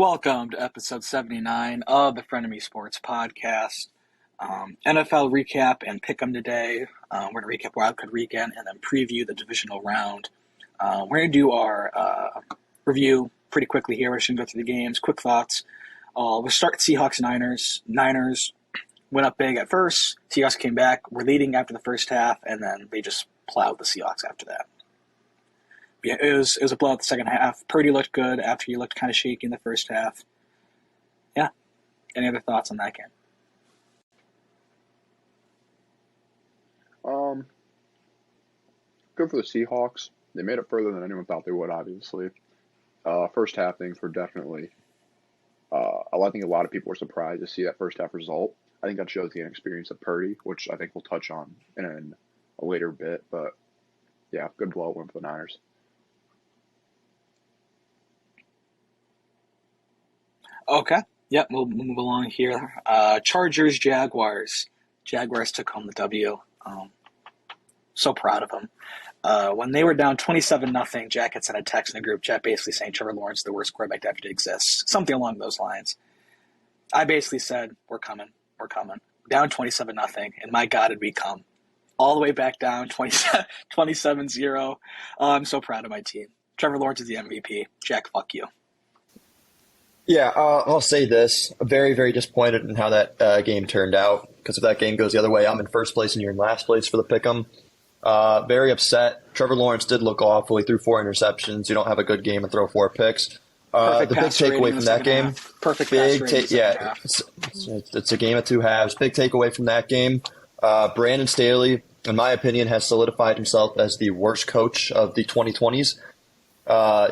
Welcome to episode 79 of the Frenemies Sports Podcast. NFL recap and pick'em today. We're going to recap Wildcard Weekend and then preview the divisional round. We're going to do our review pretty quickly here. We're just going to go through the games, quick thoughts. We'll start Seahawks-Niners. Niners went up big at first. Seahawks came back. We're leading after the first half, and then they just plowed the Seahawks after that. Yeah, it was a blowout the second half. Purdy looked good after he looked kind of shaky in the first half. Yeah. Any other thoughts on that game? Good for the Seahawks. They made it further than anyone thought they would, obviously. First half things were definitely I think a lot of people were surprised to see that first half result. I think that shows the inexperience of Purdy, which I think we'll touch on in a later bit. But, yeah, good blowout win for the Niners. Okay. Yep, we'll move along here. Chargers, Jaguars. Jaguars took home the W. So proud of them. When they were down 27-0, Jack had sent a text in the group chat basically saying Trevor Lawrence is the worst quarterback to ever to exist. Something along those lines. I basically said, we're coming. Down 27-0, and my God, did we come. All the way back down, 27-0. I'm so proud of my team. Trevor Lawrence is the MVP. Jack, fuck you. Yeah, I'll say this. I'm very, very disappointed in how that game turned out, because if that game goes the other way, I'm in first place and you're in last place for the pick'em. Very upset. Trevor Lawrence did look awful. He threw 4 interceptions. You don't have a good game and throw 4 picks. The big takeaway from that game. Perfect Yeah, it's a game of 2 halves. Big takeaway from that game. Brandon Staley, in my opinion, has solidified himself as the worst coach of the 2020s.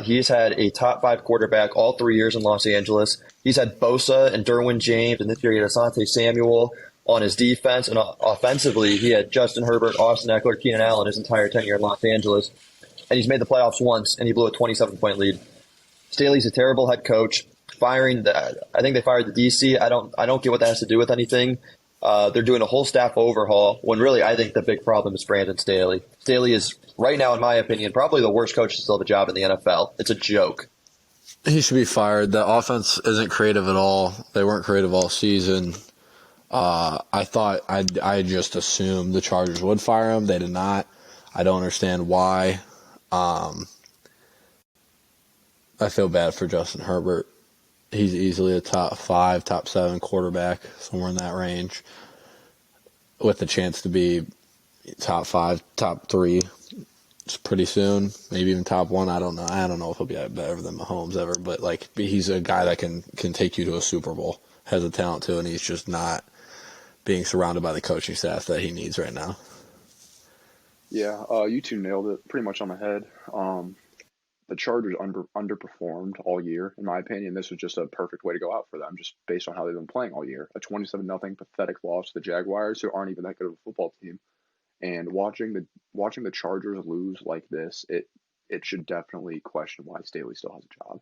He's had a top 5 quarterback all 3 years in Los Angeles. He's had Bosa and Derwin James, and this year he had Asante Samuel on his defense. And offensively, he had Justin Herbert, Austin Eckler, Keenan Allen his entire tenure in Los Angeles. And he's made the playoffs once, and he blew a 27-point lead. Staley's a terrible head coach. I think they fired the DC. I don't get what that has to do with anything. They're doing a whole staff overhaul when really I think the big problem is Brandon Staley. Staley is, right now, in my opinion, probably the worst coach to still have a job in the NFL. It's a joke. He should be fired. The offense isn't creative at all. They weren't creative all season. I just assumed the Chargers would fire him. They did not. I don't understand why. I feel bad for Justin Herbert. He's easily a top 5, top 7 quarterback, somewhere in that range, with the chance to be top 5, top 3 pretty soon, maybe even top 1. I don't know. I don't know if he'll be better than Mahomes ever, but he's a guy that can take you to a Super Bowl, has the talent to, and he's just not being surrounded by the coaching staff that he needs right now. Yeah, you two nailed it pretty much on the head. The Chargers underperformed all year, in my opinion. This was just a perfect way to go out for them, just based on how they've been playing all year. A 27-0 pathetic loss to the Jaguars, who aren't even that good of a football team. And watching the Chargers lose like this, it should definitely question why Staley still has a job.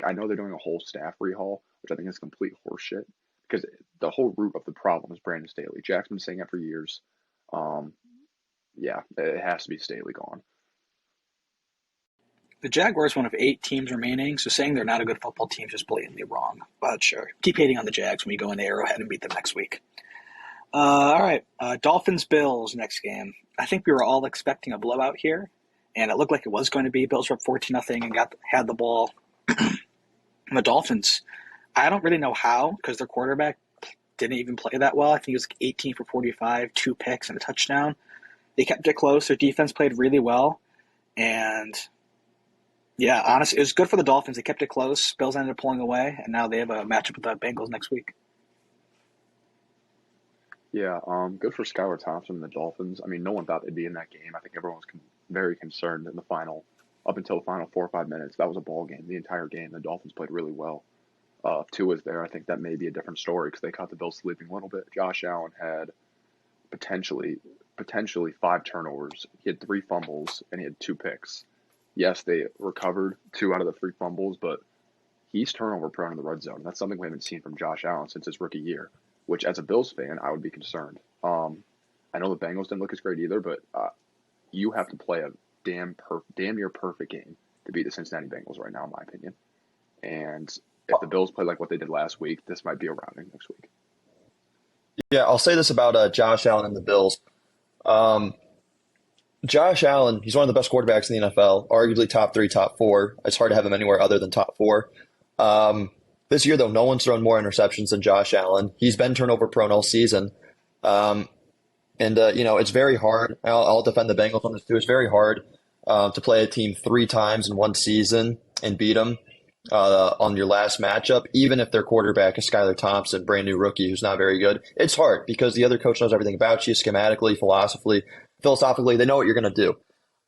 I know they're doing a whole staff rehaul, which I think is complete horseshit, because the whole root of the problem is Brandon Staley. Jack's been saying it for years. Yeah, it has to be Staley gone. The Jaguars, one of 8 teams remaining, so saying they're not a good football team is just blatantly wrong. But sure, keep hating on the Jags when we go into Arrowhead and beat them next week. All right, Dolphins-Bills next game. I think we were all expecting a blowout here, and it looked like it was going to be. Bills were up 14-0 and had the ball. The Dolphins, I don't really know how, because their quarterback didn't even play that well. I think he was 18 for 45, 2 picks and a touchdown. They kept it close. Their defense played really well, and yeah, honestly, it was good for the Dolphins. They kept it close. Bills ended up pulling away, and now they have a matchup with the Bengals next week. Yeah, good for Skylar Thompson and the Dolphins. I mean, no one thought they'd be in that game. I think everyone was very concerned in the final, up until the final 4 or 5 minutes. That was a ball game, the entire game. The Dolphins played really well. If Tua was there, I think that may be a different story, because they caught the Bills sleeping a little bit. Josh Allen had potentially 5 turnovers. He had 3 fumbles, and he had 2 picks. Yes, they recovered 2 out of the 3 fumbles, but he's turnover prone in the red zone. That's something we haven't seen from Josh Allen since his rookie year, which as a Bills fan, I would be concerned. I know the Bengals didn't look as great either, but you have to play a damn near perfect game to beat the Cincinnati Bengals right now, in my opinion. And if the Bills play like what they did last week, this might be a routing next week. Yeah, I'll say this about Josh Allen and the Bills. Um, Josh Allen, he's one of the best quarterbacks in the NFL, arguably top three, top four. It's hard to have him anywhere other than top four. This year, though, no one's thrown more interceptions than Josh Allen. He's been turnover prone all season. Um, it's very hard. I'll defend the Bengals on this too. It's very hard to play a team three times in one season and beat them on your last matchup, even if their quarterback is Skylar Thompson, brand new rookie who's not very good. It's hard because the other coach knows everything about you, schematically, philosophically. They know what you're going to do.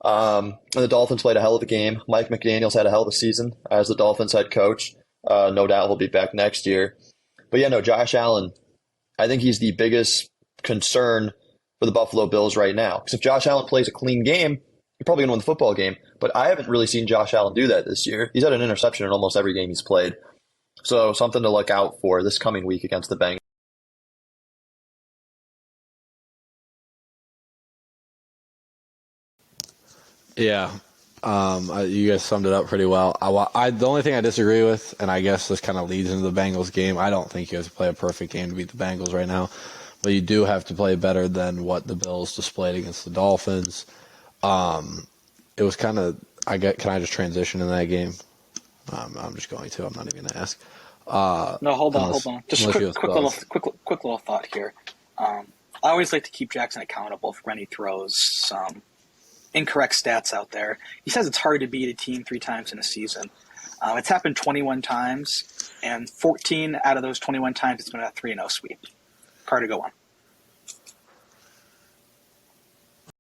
And the Dolphins played a hell of a game. Mike McDaniel's had a hell of a season as the Dolphins head coach. No doubt he'll be back next year. But yeah, no, Josh Allen, I think he's the biggest concern for the Buffalo Bills right now. Because if Josh Allen plays a clean game, you're probably going to win the football game. But I haven't really seen Josh Allen do that this year. He's had an interception in almost every game he's played. So something to look out for this coming week against the Bengals. Yeah. You guys summed it up pretty well. The only thing I disagree with, and I guess this kind of leads into the Bengals game, I don't think you guys play a perfect game to beat the Bengals right now, but you do have to play better than what the Bills displayed against the Dolphins. It was kind of, can I just transition in that game? I'm just going to. I'm not even going to ask. No, hold on. Just quick little thought here. I always like to keep Jackson accountable for when he throws some incorrect stats out there. He says it's hard to beat a team three times in a season. It's happened 21 times, and 14 out of those 21 times it's been a 3-0 sweep. Carter, go on.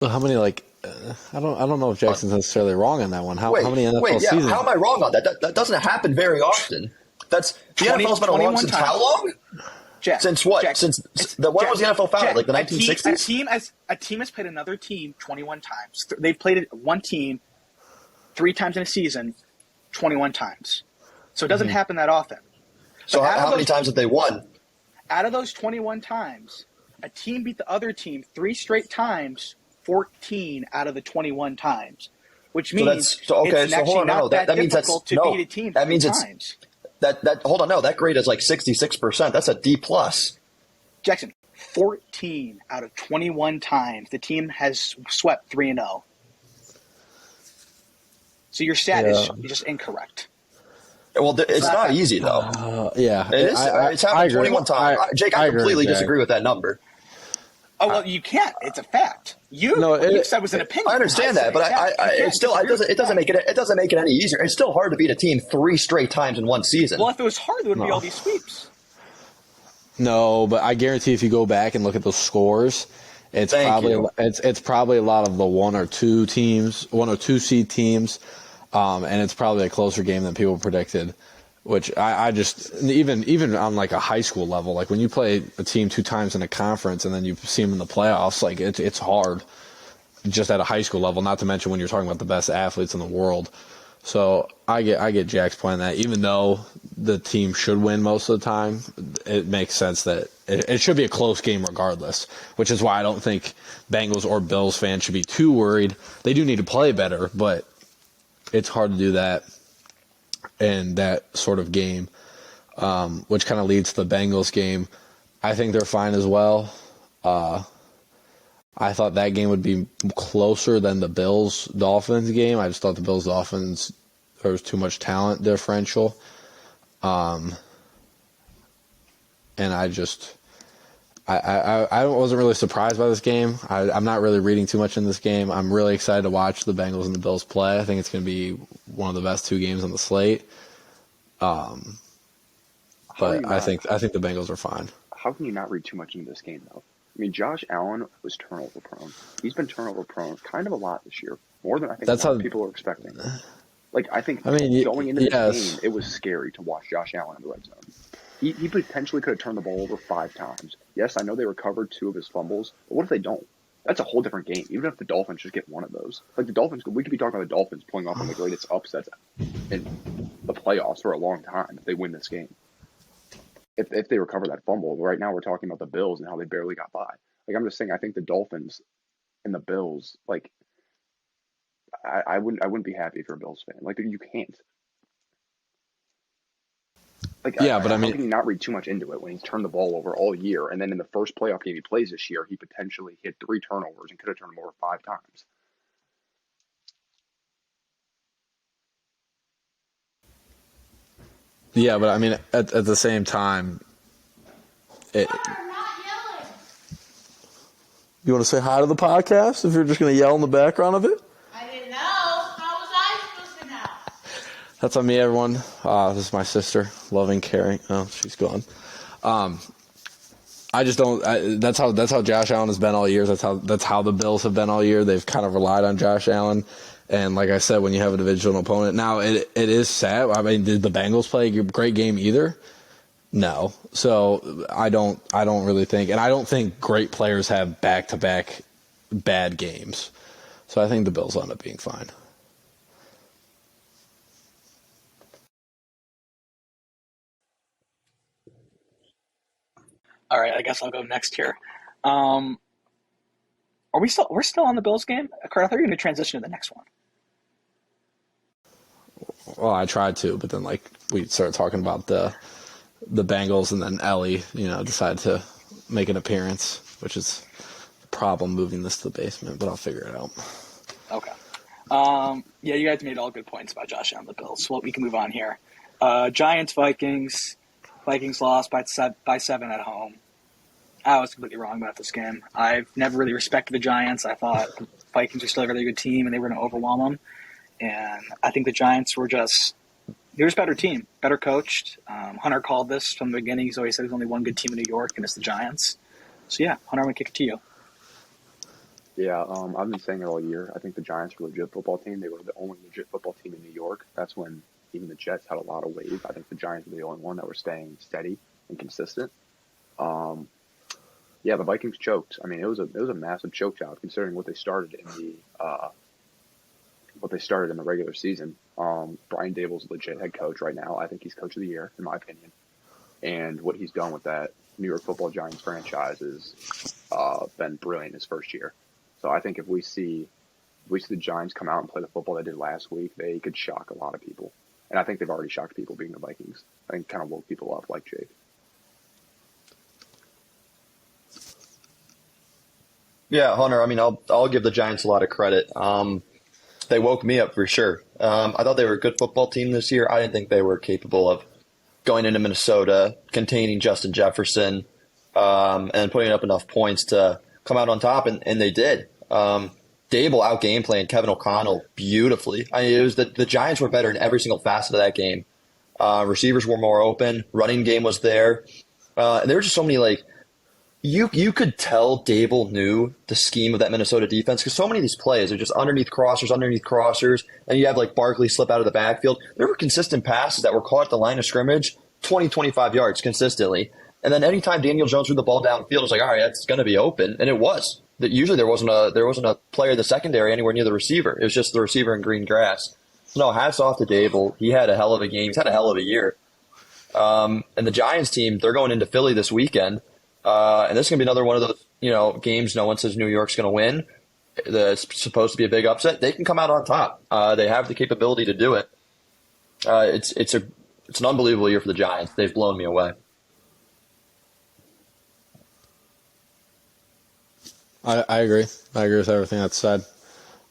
How many, I don't know if Jackson's necessarily wrong on that one. How many NFL seasons? How am I wrong on that? That doesn't happen very often. The NFL's been wrong since how long? Jack, since what? Jack, when was the NFL founded? Like the 1960s? A team has played another team 21 times. They've played one team 3 times in a season, 21 times. So it doesn't happen that often. So how many times have they won? Out of those 21 times, a team beat the other team 3 straight times, 14 out of the 21 times, which means it's actually not that difficult to beat a team 3 times. Hold on, no, that grade is like 66%. That's a D plus. Jackson, 14 out of 21 times the team has swept 3-0. So your stat is just incorrect. Well, it's not easy though. Yeah, it is. It's happened 21 times. Jake, I completely disagree with that number. Oh well, you can't. It's a fact. You said it was an opinion. I understand that, but it doesn't make it any easier. It's still hard to beat a team 3 straight times in one season. Well, if it was hard, there wouldn't be all these sweeps. No, but I guarantee if you go back and look at those scores, it's probably a lot of the 1 or 2 seed teams, and it's probably a closer game than people predicted. Which I just even on like a high school level, like when you play a team 2 times in a conference and then you see them in the playoffs, like it's hard just at a high school level. Not to mention when you're talking about the best athletes in the world. So I get Jack's point that even though the team should win most of the time, it makes sense that it should be a close game regardless. Which is why I don't think Bengals or Bills fans should be too worried. They do need to play better, but it's hard to do that in that sort of game, which kind of leads to the Bengals game. I think they're fine as well. I thought that game would be closer than the Bills-Dolphins game. I just thought the Bills-Dolphins, there was too much talent differential. And I wasn't really surprised by this game. I'm not really reading too much in this game. I'm really excited to watch the Bengals and the Bills play. I think it's going to be one of the best 2 games on the slate. But I think the Bengals are fine. How can you not read too much into this game, though? I mean, Josh Allen was turnover prone. He's been turnover prone kind of a lot this year, more than I think people are expecting. Going into this game, it was scary to watch Josh Allen in the red zone. He potentially could have turned the ball over 5 times. Yes, I know they recovered 2 of his fumbles, but what if they don't? That's a whole different game, even if the Dolphins just get one of those. Like the Dolphins, we could be talking about the Dolphins pulling off one of the greatest upsets in the playoffs for a long time if they win this game. If they recover that fumble. Right now we're talking about the Bills and how they barely got by. Like I'm just saying, I think the Dolphins and the Bills, like I wouldn't be happy if you're a Bills fan. Like you can't. Like, Yeah, but I how mean, can you not read too much into it when he's turned the ball over all year, and then in the first playoff game he plays this year, he potentially hit 3 turnovers and could have turned them over 5 times. yeah, but I mean, at the same time, it, you want to say hi to the podcast if you're just going to yell in the background of it? I didn't know. How was I supposed to know? That's on me, everyone. This is my sister, loving, caring. Oh, she's gone. I just don't. That's how Josh Allen has been all year. That's how the Bills have been all year. They've kind of relied on Josh Allen, and like I said, when you have a divisional opponent, now it is sad. I mean, did the Bengals play a great game either? No. So I don't really think, and I don't think great players have back-to-back bad games. So I think the Bills will end up being fine. All right, I guess I'll go next here. We're still on the Bills game? Kurt, I thought you were going to transition to the next one. Well, I tried to, but then like we started talking about the Bengals, and then Ellie, decided to make an appearance, which is a problem moving this to the basement, but I'll figure it out. Okay. Yeah, you guys made all good points about Josh Allen and the Bills. Well, we can move on here. Giants, Vikings. Vikings lost by 7 at home. I was completely wrong about this game. I've never really respected the Giants. I thought the Vikings were still a really good team, and they were going to overwhelm them. And I think the Giants were just – they're just a better team, better coached. Hunter called this from the beginning. He's always said there's only one good team in New York, and it's the Giants. So, yeah, Hunter, I'm going to kick it to you. Yeah, I've been saying it all year. I think the Giants were a legit football team. They were the only legit football team in New York. That's when even the Jets had a lot of wave. I think the Giants were the only one that were staying steady and consistent. Yeah, the Vikings choked. I mean, it was a massive choke job considering what they started in the regular season. Brian Dable's a legit head coach right now. I think he's coach of the year in my opinion. And what he's done with that New York Football Giants franchise has been brilliant his first year. So I think if we see the Giants come out and play the football they did last week, they could shock a lot of people. And I think they've already shocked people being the Vikings. I think kind of woke people up like Jake. Yeah, Hunter, I mean, I'll give the Giants a lot of credit. They woke me up for sure. I thought they were a good football team this year. I didn't think they were capable of going into Minnesota, containing Justin Jefferson, and putting up enough points to come out on top, and they did. Dable out-game playing Kevin O'Connell beautifully. I mean, it was the Giants were better in every single facet of that game. Receivers were more open. Running game was there. And there were just so many, like, you could tell Dable knew the scheme of that Minnesota defense because so many of these plays are just underneath crossers, and you have, like, Barkley slip out of the backfield. There were consistent passes that were caught at the line of scrimmage, 20, 25 yards consistently. And then anytime Daniel Jones threw the ball downfield, it was like, all right, that's going to be open. And it was. Usually there wasn't a player in the secondary anywhere near the receiver. It was just the receiver in green grass. So no, hats off to Dable. He had a hell of a game. He's had a hell of a year. And the Giants team, they're going into Philly this weekend. And this is going to be another one of those, games no one says New York's going to win. It's supposed to be a big upset. They can come out on top. They have the capability to do it. It's an unbelievable year for the Giants. They've blown me away. I agree. I agree with everything that's said.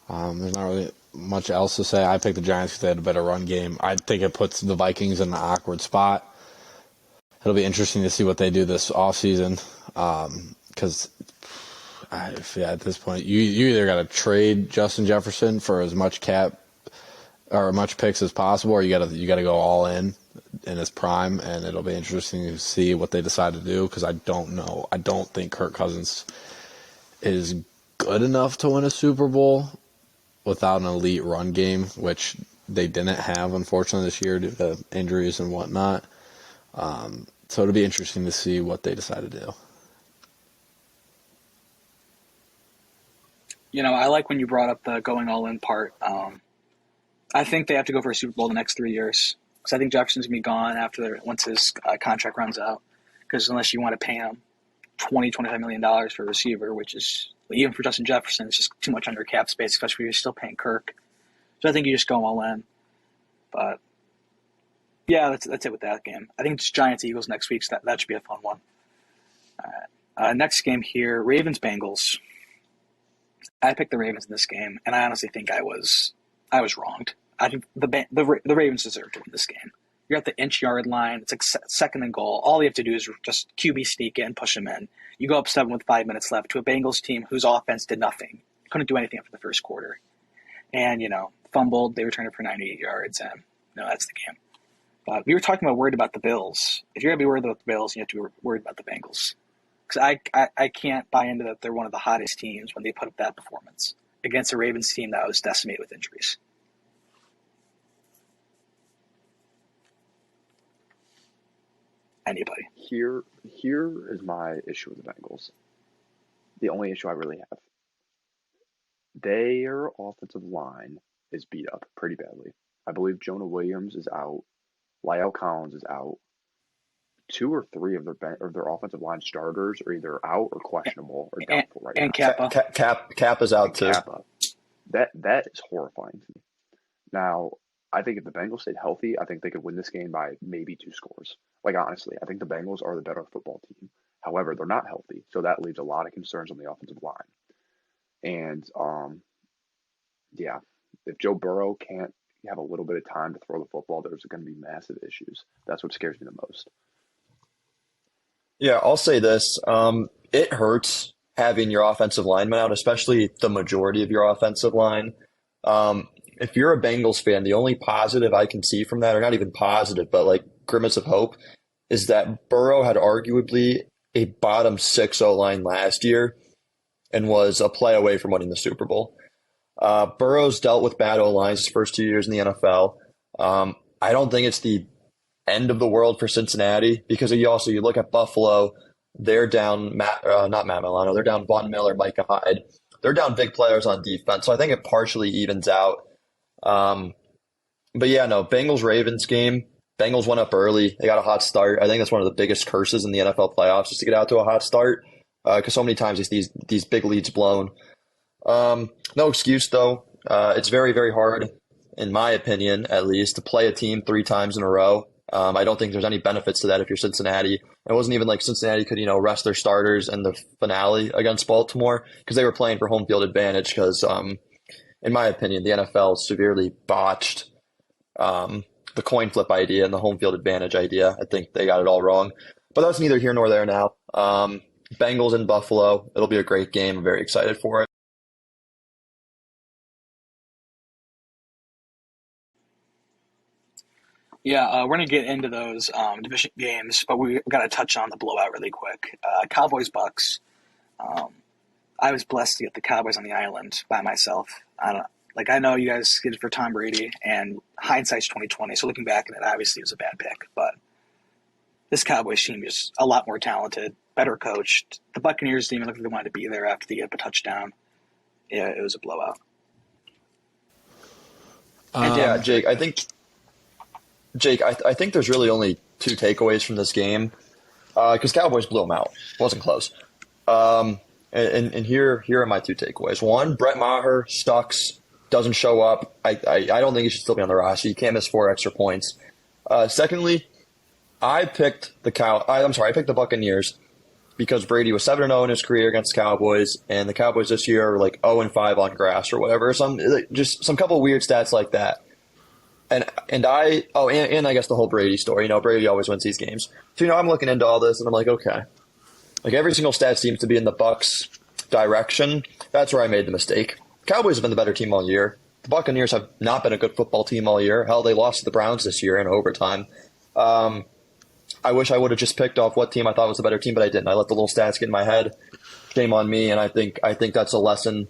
There's not really much else to say. I picked the Giants because they had a better run game. I think it puts the Vikings in an awkward spot. It'll be interesting to see what they do this offseason because at this point, you either got to trade Justin Jefferson for as much cap or as much picks as possible, or you got to go all in his prime, and it'll be interesting to see what they decide to do because I don't know. I don't think Kirk Cousins is good enough to win a Super Bowl without an elite run game, which they didn't have, unfortunately, this year due to injuries and whatnot. So it'll be interesting to see what they decide to do. I like when you brought up the going all in part. I think they have to go for a Super Bowl the next 3 years because I think Jefferson's going to be gone once his contract runs out because unless you want to pay him $20-25 million for a receiver, which is, even for Justin Jefferson, it's just too much under cap space, especially when you're still paying Kirk. So I think you just go all in. But Yeah, that's it with that game. I think it's Giants Eagles next week, so that should be a fun one. All right. Next game here, Ravens Bengals. I picked the Ravens in this game, and I honestly think I was wronged. I think the Ravens deserve to win this game. You're at the inch-yard line. It's like second and goal. All you have to do is just QB sneak in, push them in. You go up 7 with 5 minutes left to a Bengals team whose offense did nothing. Couldn't do anything after the first quarter. And, fumbled. They returned it for 98 yards, and, that's the game. But we were talking about worried about the Bills. If you're going to be worried about the Bills, you have to be worried about the Bengals. Because I can't buy into that they're one of the hottest teams when they put up that performance against a Ravens team that was decimated with injuries. Anybody? Here is my issue with the Bengals. The only issue I really have. Their offensive line is beat up pretty badly. I believe Jonah Williams is out. Lyle Collins is out. 2 or 3 of their offensive line starters are either out or questionable or doubtful right now. And Kappa. Kappa's out too. Kappa. That is horrifying to me. Now, I think if the Bengals stayed healthy, I think they could win this game by maybe 2 scores. Like, honestly, I think the Bengals are the better football team. However, they're not healthy, so that leaves a lot of concerns on the offensive line. And, if Joe Burrow can't have a little bit of time to throw the football, there's going to be massive issues. That's what scares me the most. Yeah, I'll say this. It hurts having your offensive lineman out, especially the majority of your offensive line. If you're a Bengals fan, the only positive I can see from that, or not even positive, but like grimace of hope, is that Burrow had arguably a bottom 6 O-line last year and was a play away from winning the Super Bowl. Burrow's dealt with bad O-lines his first 2 years in the NFL. I don't think it's the end of the world for Cincinnati because you look at Buffalo, they're down not Matt Milano, they're down Von Miller, Micah Hyde. They're down big players on defense, so I think it partially evens out. But yeah, no, Bengals-Ravens game. Bengals went up early. They got a hot start. I think that's one of the biggest curses in the NFL playoffs is to get out to a hot start because so many times these big leads blown. No excuse, though. It's very, very hard, in my opinion, at least, to play a team 3 times in a row. I don't think there's any benefits to that if you're Cincinnati. It wasn't even like Cincinnati could, rest their starters in the finale against Baltimore because they were playing for home field advantage because, in my opinion, the NFL severely botched the coin flip idea and the home field advantage idea. I think they got it all wrong. But that's neither here nor there now. Bengals in Buffalo. It'll be a great game. I'm very excited for it. Yeah, we're going to get into those division games, but we got to touch on the blowout really quick. Cowboys-Bucks. I was blessed to get the Cowboys on the island by myself. I know you guys get it for Tom Brady, and hindsight's 2020. So looking back at it, obviously it was a bad pick. But this Cowboys team is a lot more talented, better coached. The Buccaneers didn't even look like they wanted to be there after they gave up a touchdown. Yeah, it was a blowout. Yeah, Jake, I think there's really only 2 takeaways from this game because Cowboys blew them out. It wasn't close. And here are my 2 takeaways. One, Brett Maher sucks, doesn't show up. I don't think he should still be on the roster. You can't miss 4 extra points. Secondly, I picked the Buccaneers because Brady was 7-0 in his career against the Cowboys, and the Cowboys this year are like 0-5 on grass or whatever. Some couple weird stats like that. And I guess the whole Brady story. Brady always wins these games. So I'm looking into all this and I'm like, okay. Like every single stat seems to be in the Bucs' direction. That's where I made the mistake. Cowboys have been the better team all year. The Buccaneers have not been a good football team all year. Hell, they lost to the Browns this year in overtime. I wish I would have just picked off what team I thought was the better team, but I didn't. I let the little stats get in my head. Shame on me, and I think that's a lesson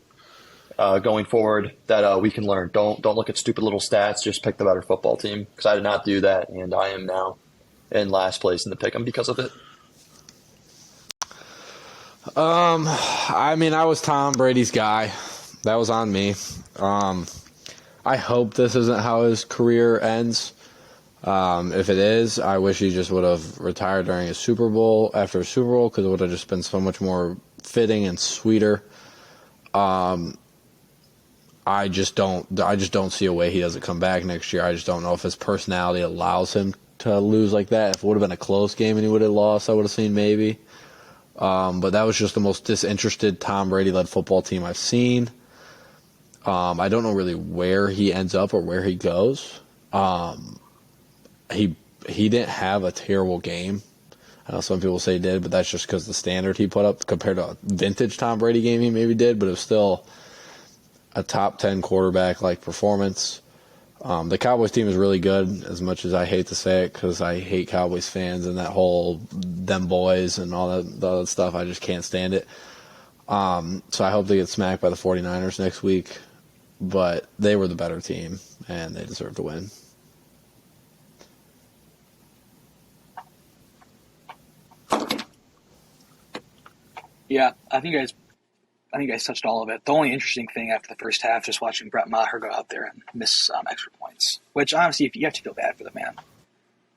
going forward that we can learn. Don't look at stupid little stats. Just pick the better football team because I did not do that, and I am now in last place in the pick'em because of it. I was Tom Brady's guy. That was on me. I hope this isn't how his career ends. If it is, I wish he just would have retired during a Super Bowl after a Super Bowl because it would have just been so much more fitting and sweeter. I just don't see a way he doesn't come back next year. I just don't know if his personality allows him to lose like that. If it would have been a close game and he would have lost, I would have seen maybe. But that was just the most disinterested Tom Brady-led football team I've seen. I don't know really where he ends up or where he goes. He didn't have a terrible game. I know some people say he did, but that's just because the standard he put up compared to a vintage Tom Brady game he maybe did, but it was still a top 10 quarterback-like performance. The Cowboys team is really good, as much as I hate to say it, because I hate Cowboys fans and that whole them boys and all that other stuff. I just can't stand it. So I hope they get smacked by the 49ers next week, but they were the better team, and they deserve to win. Yeah, I think you guys touched all of it. The only interesting thing after the first half, just watching Brett Maher go out there and miss extra points, which honestly, you have to feel bad for the man.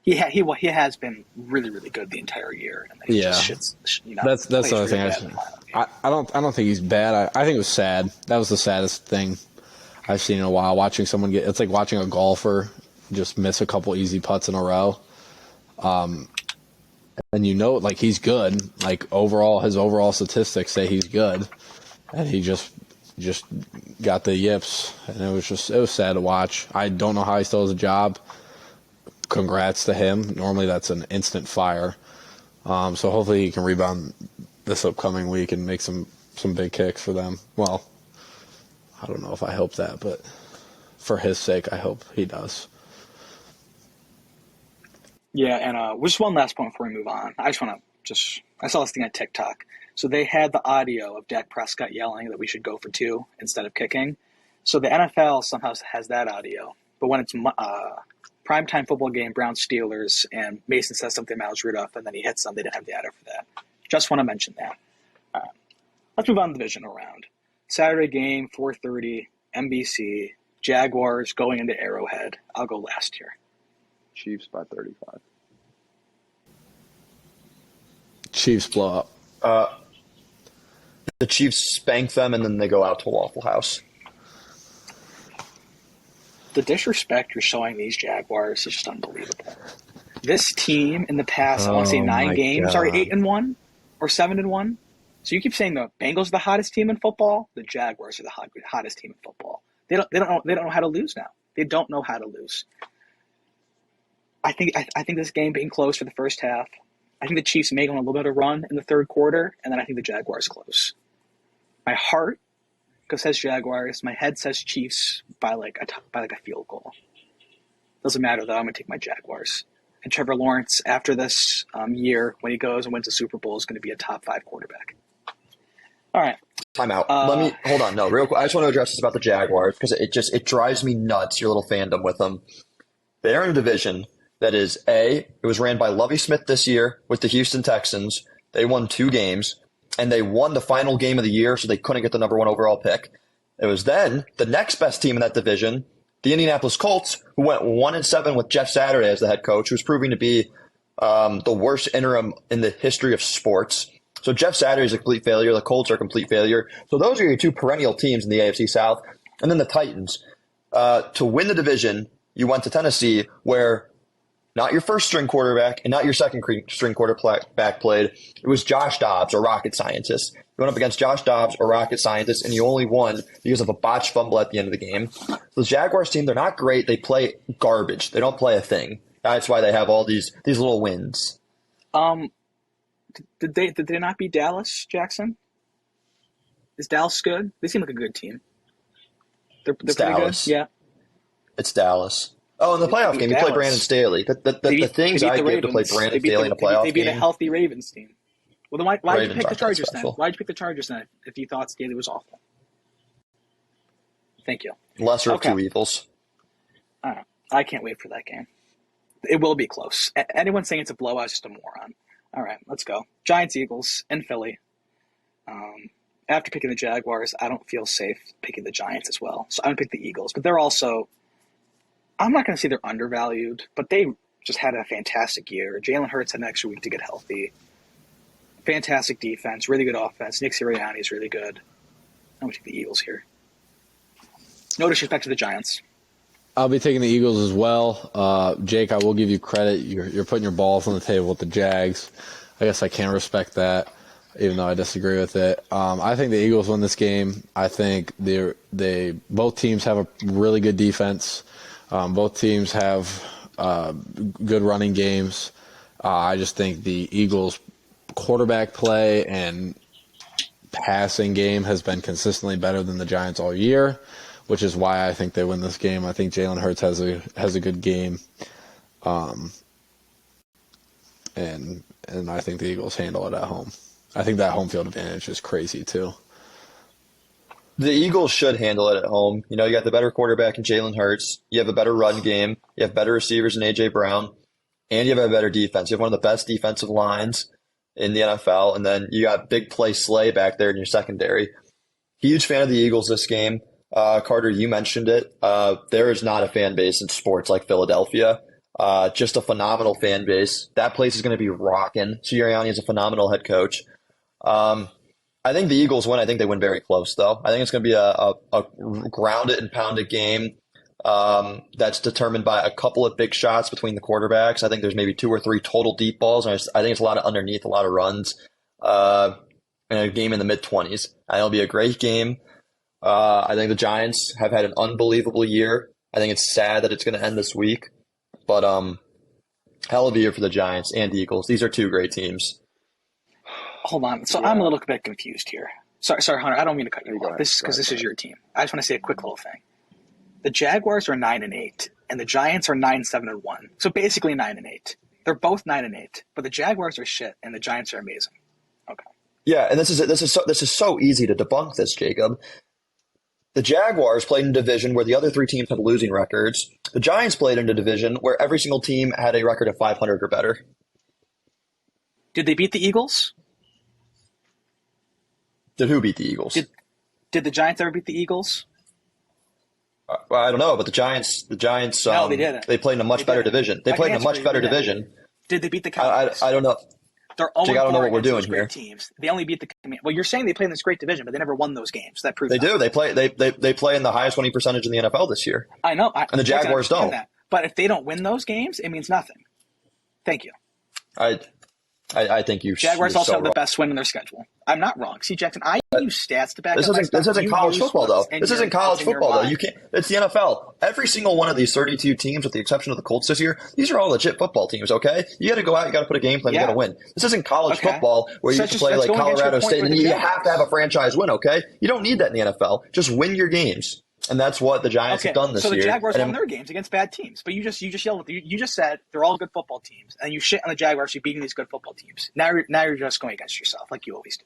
He has been really, really good the entire year, and he just shits. That's the other thing. I don't think he's bad. I think it was sad. That was the saddest thing I've seen in a while. Watching someone it's like watching a golfer just miss a couple easy putts in a row. And like he's good. Like his overall statistics say he's good, and he just got the yips, and it was sad to watch. I don't know how he still has a job. Congrats to him. Normally that's an instant fire. So hopefully he can rebound this upcoming week and make some big kicks for them. Well, I don't know if I hope that, but for his sake, I hope he does. Yeah, and just one last point before we move on. I saw this thing on TikTok. So they had the audio of Dak Prescott yelling that we should go for 2 instead of kicking. So the NFL somehow has that audio. But when it's primetime football game, Browns Steelers, and Mason says something to Miles Rudolph, and then he hits them, they didn't have the audio for that. Just want to mention that. All right. Let's move on to the divisional round. Saturday game, 4:30, NBC, Jaguars going into Arrowhead. I'll go last here. Chiefs by 35. Chiefs blow up. The Chiefs spank them, and then they go out to Waffle House. The disrespect you're showing these Jaguars is just unbelievable. This team in the past, I want to say 9 games, are 8-1 or 7-1. So you keep saying the Bengals are the hottest team in football. The Jaguars are the hottest team in football. They don't know how to lose now. They don't know how to lose. I think this game being close for the first half. I think the Chiefs may go on a little bit of a run in the third quarter, and then I think the Jaguars close. My heart says Jaguars. My head says Chiefs by like a field goal. Doesn't matter though. I'm gonna take my Jaguars. And Trevor Lawrence, after this year, when he goes and wins the Super Bowl, is going to be a top 5 quarterback. All right. Time out. Let me hold on. No, real quick. I just want to address this about the Jaguars because it drives me nuts. Your little fandom with them. They're in a division that is it was ran by Lovie Smith this year with the Houston Texans. They won 2 games, and they won the final game of the year, so they couldn't get the number 1 overall pick. It was then the next best team in that division, the Indianapolis Colts, who went 1-7 with Jeff Saturday as the head coach, who's proving to be the worst interim in the history of sports. So Jeff Saturday is a complete failure. The Colts are a complete failure. So those are your 2 perennial teams in the AFC South. And then the Titans. To win the division, you went to Tennessee, where not your first string quarterback and not your second string quarterback played. It was Josh Dobbs, a rocket scientist. You went up against Josh Dobbs, a rocket scientist, and you only won because of a botched fumble at the end of the game. The Jaguars team, they're not great. They play garbage. They don't play a thing. That's why they have all these little wins. Did they not beat Dallas, Jackson? Is Dallas good? They seem like a good team. They're pretty Dallas. good. Yeah. It's Dallas. Oh, in the playoff game, you play Brandon Staley. The things I give to play Brandon Staley in a playoff game. They beat a healthy Ravens team. Well, then why did you pick the Chargers then? Why did you pick the Chargers then if you thought Staley was awful? Thank you. Lesser of 2 evils. I can't wait for that game. It will be close. Anyone saying it's a blowout is just a moron. All right, let's go. Giants, Eagles, in Philly. After picking the Jaguars, I don't feel safe picking the Giants as well. So I'm going to pick the Eagles. But they're also, I'm not going to say they're undervalued, but they just had a fantastic year. Jalen Hurts had an extra week to get healthy. Fantastic defense, really good offense. Nick Sirianni is really good. I'm going to take the Eagles here. No disrespect to the Giants. I'll be taking the Eagles as well. Jake, I will give you credit. You're putting your balls on the table with the Jags. I guess I can respect that, even though I disagree with it. I think the Eagles win this game. I think they both teams have a really good defense. Both teams have good running games. I just think the Eagles' quarterback play and passing game has been consistently better than the Giants all year, which is why I think they win this game. I think Jalen Hurts has a good game, and I think the Eagles handle it at home. I think that home field advantage is crazy too. The Eagles should handle it at home. You got the better quarterback in Jalen Hurts. You have a better run game. You have better receivers in A.J. Brown. And you have a better defense. You have one of the best defensive lines in the NFL. And then you got big play Slay back there in your secondary. Huge fan of the Eagles this game. Carter, you mentioned it. There is not a fan base in sports like Philadelphia. Just a phenomenal fan base. That place is going to be rocking. Sirianni is a phenomenal head coach. I think the Eagles win. I think they win very close, though. I think it's going to be a ground it and pound it game that's determined by a couple of big shots between the quarterbacks. I think there's maybe 2 or 3 total deep balls. I think it's a lot of underneath, a lot of runs, and a game in the mid-20s. I think it'll be a great game. I think the Giants have had an unbelievable year. I think it's sad that it's going to end this week, but hell of a year for the Giants and Eagles. These are 2 great teams. Hold on. So I'm a little bit confused here. Sorry, Hunter. I don't mean to cut you off. This is your team. I just want to say a quick little thing. The Jaguars are 9-8, and the Giants are 9-7-1. So basically 9-8. They're both 9-8, but the Jaguars are shit, and the Giants are amazing. Okay. Yeah, and this is so easy to debunk this, Jacob. The Jaguars played in a division where the other 3 teams had losing records. The Giants played in a division where every single team had a record of 500 or better. Did they beat the Eagles? Did who beat the Eagles? Did the Giants ever beat the Eagles? Well, I don't know, but the Giants. No, they didn't. They played in a much better division. They played in a much better division. Did they beat the Cowboys? I don't know. They're 0-4 Jake, I don't know what we're against doing those here. great teams. They only beat the – well, you're saying they play in this great division, but they never won those games. That proves They nothing. do. They play in the highest winning percentage in the NFL this year. I know. And the Jaguars don't. That. But if they don't win those games, it means nothing. Thank you. I think you. Jaguars also so have the wrong. best win in their schedule. I'm not wrong. See, Jackson, I use stats to back This up my isn't stuff. this isn't You college use football though. what's in This your- isn't college what's in your football though. mind. You can't. It's the NFL. Every single one of these 32 teams, with the exception of the Colts this year, these are all legit football teams. Okay, you got to go out. You got to put a game plan. Yeah. You got to win. This isn't college Okay. football where So you that's play just- like that's going against your Colorado point State with and the you Jaguars. have to have a franchise win. Okay, you don't need that in the NFL. Just win your games. And that's what the Giants have done this so year. the Jaguars And won their games against bad teams, but you just yelled. You just said they're all good football teams, and you shit on the Jaguars for beating these good football teams. Now you're just going against yourself, like you always do.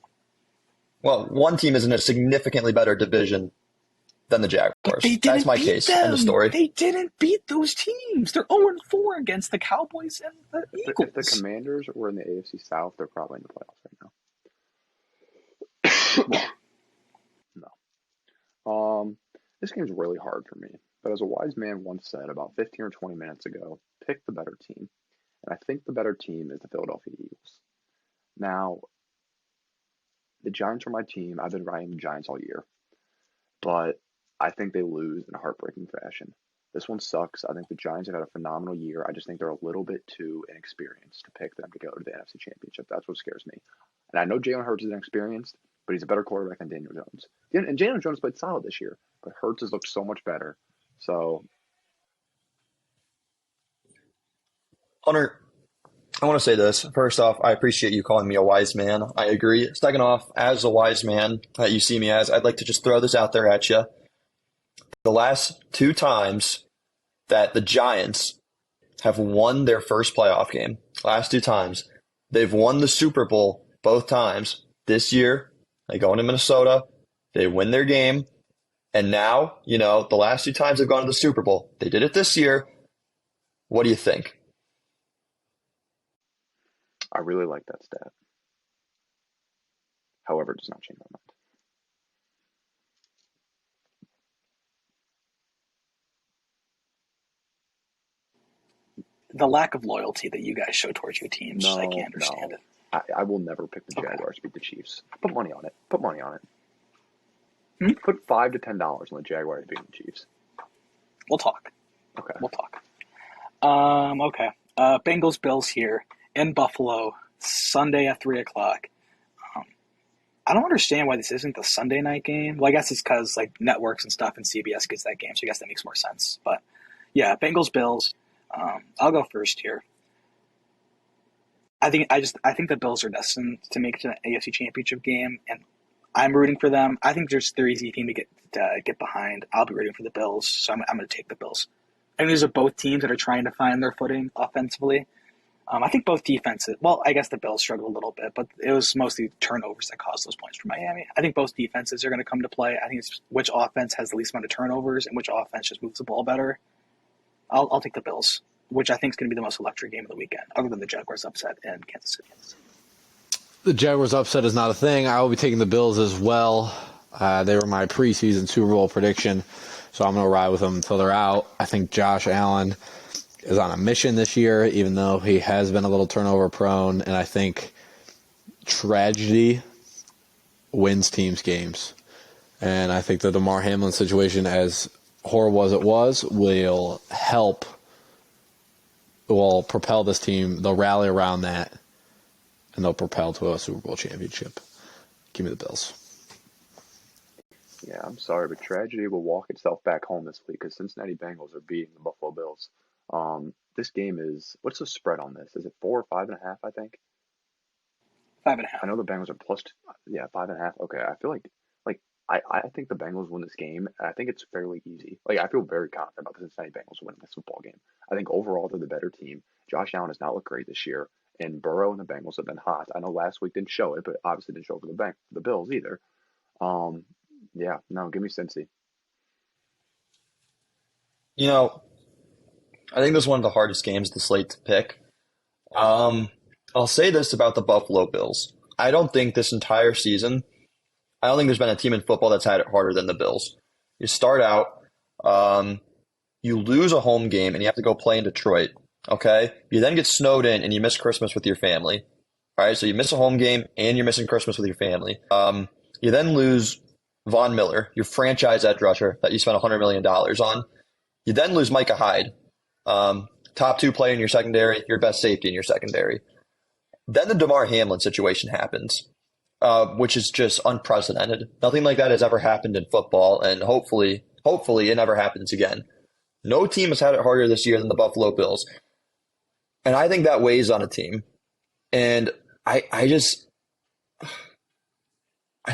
well, one team is in a significantly better division than the Jaguars. But they didn't That's my beat case. them. End of story. They didn't beat those teams. They're 0-4 against the Cowboys and the Eagles. If the Commanders were in the AFC South, they're probably in the playoffs right now. No. This game's really hard for me. But as a wise man once said about 15 or 20 minutes ago, pick the better team. And I think the better team is the Philadelphia Eagles. Now, the Giants are my team. I've been riding the Giants all year. But I think they lose in a heartbreaking fashion. This one sucks. I think the Giants have had a phenomenal year. I just think they're a little bit too inexperienced to pick them to go to the NFC Championship. That's what scares me. And I know Jalen Hurts is inexperienced, but he's a better quarterback than Daniel Jones. And Daniel Jones played solid this year, but Hurts has looked so much better. So, Hunter, I want to say this. First off, I appreciate you calling me a wise man. I agree. Second off, as a wise man that you see me as, I'd like to just throw this out there at you. The last 2 times that the Giants have won their first playoff game, last 2 times, they've won the Super Bowl both times. This year, they go into Minnesota, they win their game, and now, the last 2 times they've gone to the Super Bowl. They did it this year. What do you think? I really like that stat. However, it does not change my mind. The lack of loyalty that you guys show towards your teams, I can't understand it. I will never pick the Jaguars to beat the Chiefs. Put money on it. Put Hmm? $5 to $10 on the Jaguars beating the Chiefs. We'll talk. Okay. We'll talk. Okay. Bengals Bills here in Buffalo, Sunday at 3:00. I don't understand why this isn't the Sunday night game. Well, I guess it's because like networks and stuff and CBS gets that game, so I guess that makes more sense. But yeah, Bengals Bills. I'll go first here. I think the Bills are destined to make it to the AFC Championship game, and I'm rooting for them. I think they're easy team to get behind. I'll be rooting for the Bills, so I'm going to take the Bills. I think these are both teams that are trying to find their footing offensively. I think both defenses. Well, I guess the Bills struggled a little bit, but it was mostly turnovers that caused those points for Miami. I think both defenses are going to come to play. I think it's which offense has the least amount of turnovers and which offense just moves the ball better. I'll take the Bills, which I think is going to be the most electric game of the weekend, other than the Jaguars upset in Kansas City. The Jaguars upset is not a thing. I will be taking the Bills as well. They were my preseason Super Bowl prediction, so I'm going to ride with them until they're out. I think Josh Allen is on a mission this year, even though he has been a little turnover prone, and I think tragedy wins teams games. And I think the DeMar Hamlin situation, as horrible as it was, will propel this team. They'll rally around that, and they'll propel to a Super Bowl championship. Give me the Bills. Yeah, I'm sorry, but tragedy will walk itself back home this week because Cincinnati Bengals are beating the Buffalo Bills. This game is, what's the spread on this? Is it 4 or 5.5? I think 5.5. I know the Bengals are plus, 5.5. Okay, I feel like I think the Bengals win this game. I think it's fairly easy. Like I feel very confident about the Cincinnati Bengals winning this football game. I think overall they're the better team. Josh Allen has not looked great this year, and Burrow and the Bengals have been hot. I know last week didn't show it, but obviously didn't show it for the Bills either. Yeah, no, give me Cincy. You know, I think this is one of the hardest games of the slate to pick. I'll say this about the Buffalo Bills. I don't think there's been a team in football that's had it harder than the Bills. You start out, you lose a home game, and you have to go play in Detroit. Okay? You then get snowed in, and you miss Christmas with your family. All right? So you miss a home game, and you're missing Christmas with your family. You then lose Von Miller, your franchise edge rusher that you spent $100 million on. You then lose Micah Hyde, top 2 player in your secondary, your best safety in your secondary. Then the DeMar Hamlin situation happens, which is just unprecedented. Nothing like that has ever happened in football, and hopefully it never happens again. No team has had it harder this year than the Buffalo Bills, and I think that weighs on a team. And I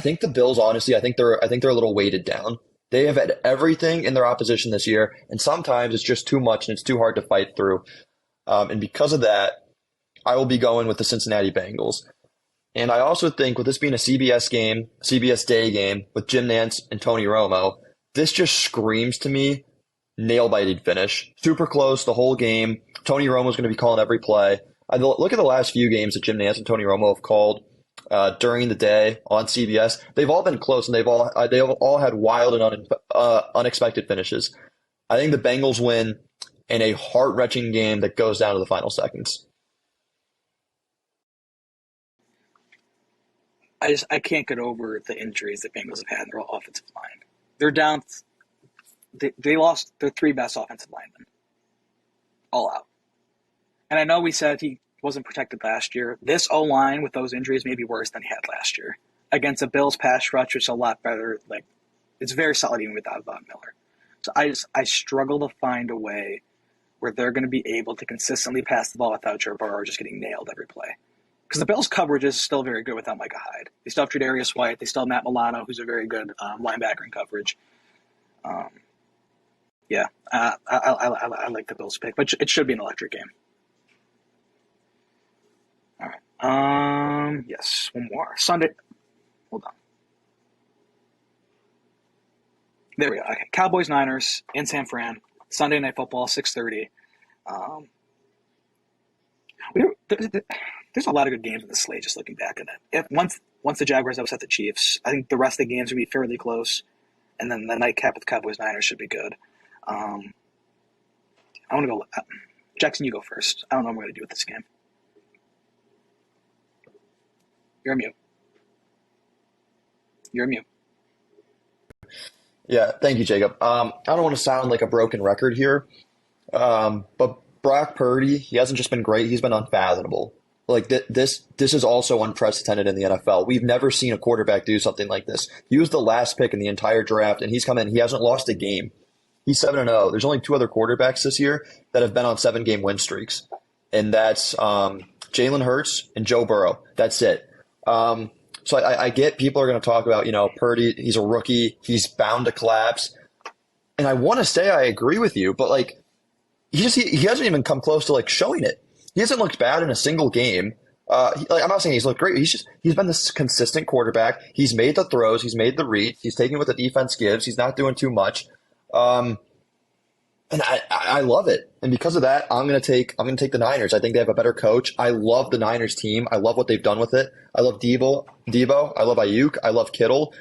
think the Bills, honestly, I think they're a little weighted down. They have had everything in their opposition this year, and sometimes it's just too much and it's too hard to fight through. And because of that, I will be going with the Cincinnati Bengals. And I also think with this being a CBS day game with Jim Nantz and Tony Romo, this just screams to me nail-biting finish. Super close the whole game. Tony Romo's going to be calling every play. Look at the last few games that Jim Nantz and Tony Romo have called during the day on CBS. They've all been close, and they've all had wild and unexpected finishes. I think the Bengals win in a heart-wrenching game that goes down to the final seconds. I can't get over the injuries the Bengals have had in their offensive line. They're down. They lost their 3 best offensive linemen, all out. And I know we said he wasn't protected last year. This O-line with those injuries may be worse than he had last year against a Bills pass rush, which is a lot better. Like it's very solid even without Von Miller. So I struggle to find a way where they're going to be able to consistently pass the ball without Joe Burrow just getting nailed every play. Because the Bills' coverage is still very good without Micah Hyde. They still have Tre'Davious White. They still have Matt Milano, who's a very good linebacker in coverage. I like the Bills' pick, but it should be an electric game. All right. Yes, one more. Sunday. Hold on. There we go. Okay. Cowboys-Niners in San Fran. Sunday Night Football, 6:30. There's a lot of good games in the slate just looking back at it. Once the Jaguars upset the Chiefs, I think the rest of the games will be fairly close. And then the nightcap with the Cowboys-Niners should be good. I want to go – Jackson, you go first. I don't know what I'm going to do with this game. You're on mute. Yeah, thank you, Jacob. I don't want to sound like a broken record here, But Brock Purdy, he hasn't just been great; he's been unfathomable. Like this is also unprecedented in the NFL. We've never seen a quarterback do something like this. He was the last pick in the entire draft, and he's come in. He hasn't lost a game. He's 7-0. There's only 2 other quarterbacks this year that have been on 7-game win streaks, and that's Jalen Hurts and Joe Burrow. That's it. So I get people are going to talk about, Purdy, he's a rookie. He's bound to collapse. And I want to say I agree with you, but like he hasn't even come close to like showing it. He hasn't looked bad in a single game. I'm not saying he's looked great. He's been this consistent quarterback. He's made the throws. He's made the reads. He's taking what the defense gives. He's not doing too much. And I love it. And because of that, I'm gonna take the Niners. I think they have a better coach. I love the Niners team. I love what they've done with it. I love Debo. I love Ayuk. I love Kittle.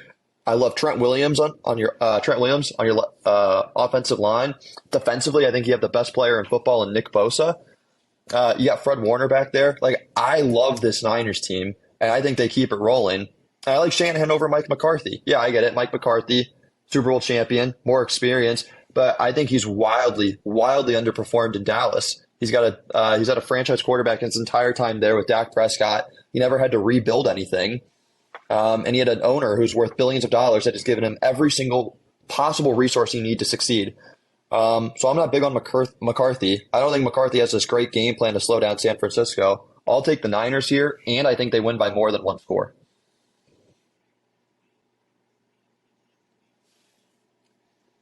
I love Trent Williams on your offensive line. Defensively, I think you have the best player in football in Nick Bosa. You got Fred Warner back there. Like, I love this Niners team, and I think they keep it rolling. And I like Shanahan over Mike McCarthy. Yeah, I get it. Mike McCarthy, Super Bowl champion, more experience, but I think he's wildly, wildly underperformed in Dallas. He's had a franchise quarterback his entire time there with Dak Prescott. He never had to rebuild anything. And he had an owner who's worth billions of dollars that has given him every single possible resource he needs to succeed. So I'm not big on McCarthy. I don't think McCarthy has this great game plan to slow down San Francisco. I'll take the Niners here, and I think they win by more than 1 score.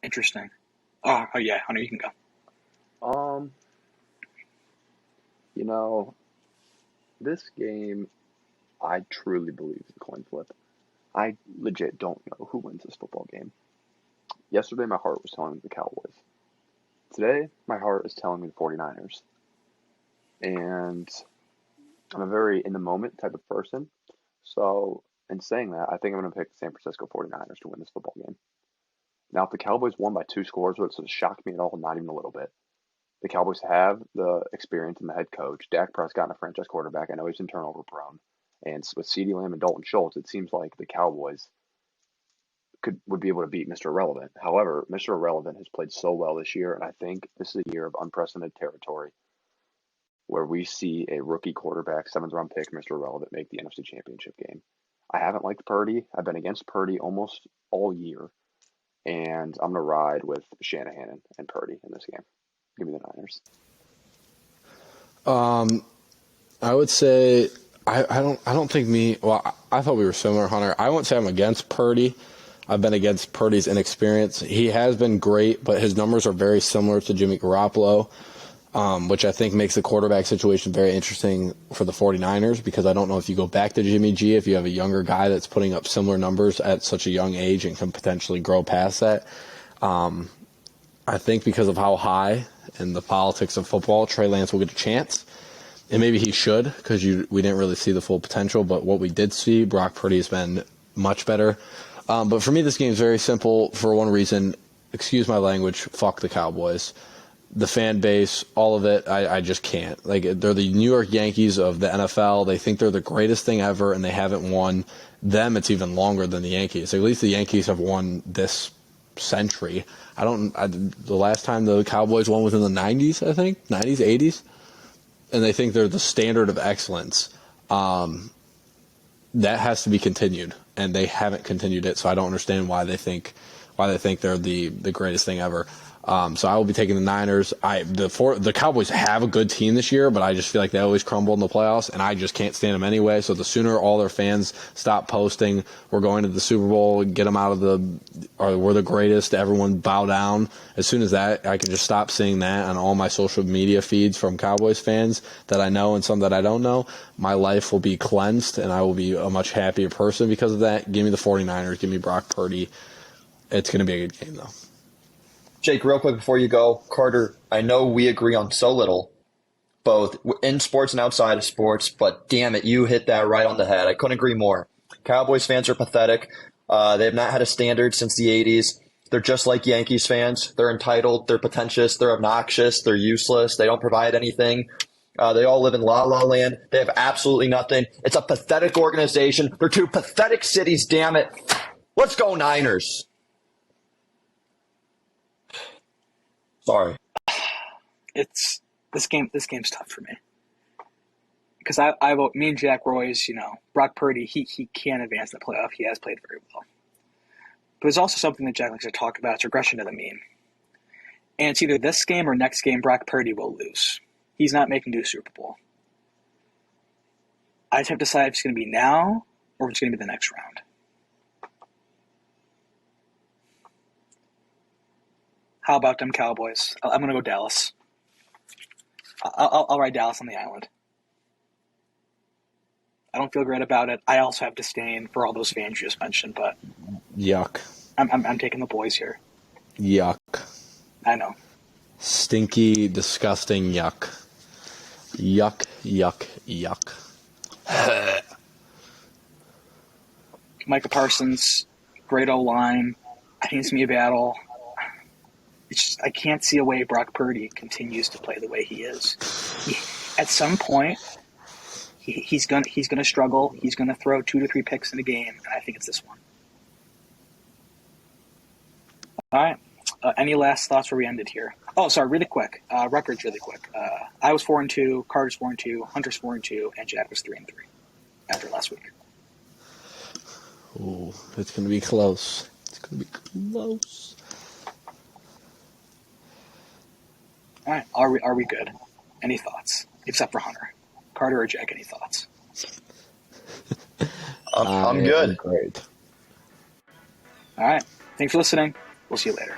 Interesting. Oh yeah, Hunter, you can go. This game, I truly believe is a coin flip. I legit don't know who wins this football game. Yesterday, my heart was telling me the Cowboys. Today, my heart is telling me the 49ers. And I'm a very in-the-moment type of person. So, in saying that, I think I'm going to pick San Francisco 49ers to win this football game. Now, if the Cowboys won by 2 scores, would it shock me at all? Not even a little bit. The Cowboys have the experience in the head coach. Dak Prescott, and a franchise quarterback. I know he's been turnover prone. And with CeeDee Lamb and Dalton Schultz, it seems like the Cowboys would be able to beat Mr. Irrelevant. However, Mr. Irrelevant has played so well this year, and I think this is a year of unprecedented territory where we see a rookie quarterback, 7th-round pick, Mr. Irrelevant, make the NFC Championship game. I haven't liked Purdy. I've been against Purdy almost all year, and I'm going to ride with Shanahan and Purdy in this game. Give me the Niners. I would say I don't think I thought we were similar, Hunter. I wouldn't say I'm against Purdy. I've been against Purdy's inexperience. He has been great, but his numbers are very similar to Jimmy Garoppolo, which I think makes the quarterback situation very interesting for the 49ers, because I don't know if you go back to Jimmy G, if you have a younger guy that's putting up similar numbers at such a young age and can potentially grow past that. I think because of how high in the politics of football, Trey Lance will get a chance. And maybe he should, because we didn't really see the full potential. But what we did see, Brock Purdy has been much better. But for me, this game is very simple for one reason. Excuse my language. Fuck the Cowboys. The fan base, all of it, I just can't. Like, they're the New York Yankees of the NFL. They think they're the greatest thing ever, and they haven't won. Them, it's even longer than the Yankees. At least the Yankees have won this century. The last time the Cowboys won was in the 90s, I think. 90s, 80s. And they think they're the standard of excellence. That has to be continued, and they haven't continued it. So I don't understand why they think they're the greatest thing ever. So I will be taking the Niners. The Cowboys have a good team this year, but I just feel like they always crumble in the playoffs, and I just can't stand them anyway. So the sooner all their fans stop posting, we're going to the Super Bowl, get them out of or we're the greatest, everyone bow down. As soon as that, I can just stop seeing that on all my social media feeds from Cowboys fans that I know and some that I don't know. My life will be cleansed, and I will be a much happier person because of that. Give me the 49ers. Give me Brock Purdy. It's going to be a good game, though. Jake, real quick before you go, Carter, I know we agree on so little, both in sports and outside of sports, but damn it, you hit that right on the head. I couldn't agree more. Cowboys fans are pathetic. They have not had a standard since the 80s. They're just like Yankees fans. They're entitled. They're pretentious. They're obnoxious. They're useless. They don't provide anything. They all live in la-la land. They have absolutely nothing. It's a pathetic organization. They're 2 pathetic cities, damn it. Let's go Niners. Sorry. it's this game. This game's tough for me because I vote. Me and Jack Roy's. Brock Purdy. He can advance the playoff. He has played very well. But there's also something that Jack likes to talk about. It's regression to the mean. And it's either this game or next game. Brock Purdy will lose. He's not making it to a Super Bowl. I just have to decide if it's going to be now or if it's going to be the next round. How about them Cowboys? I'm going to go Dallas. I'll ride Dallas on the island. I don't feel great about it. I also have disdain for all those fans you just mentioned, but Yuck. I'm taking the boys here. Yuck. I know. Stinky, disgusting yuck. Yuck, yuck, yuck. Micah Parsons, great O-line. I think it's going to be a battle. I can't see a way Brock Purdy continues to play the way he is. At some point, he's going to struggle. He's going to throw 2 to 3 picks in a game, and I think it's this one. All right. Any last thoughts where we ended here? Oh, sorry, really quick. Records really quick. I was 4-2, Carter's 4-2, Hunter's 4-2, and Jack was 3-3 after last week. Ooh, it's going to be close. It's going to be close. All right. Are we good? Any thoughts? Except for Hunter. Carter or Jack, any thoughts? I'm good. Great. All right. Thanks for listening. We'll see you later.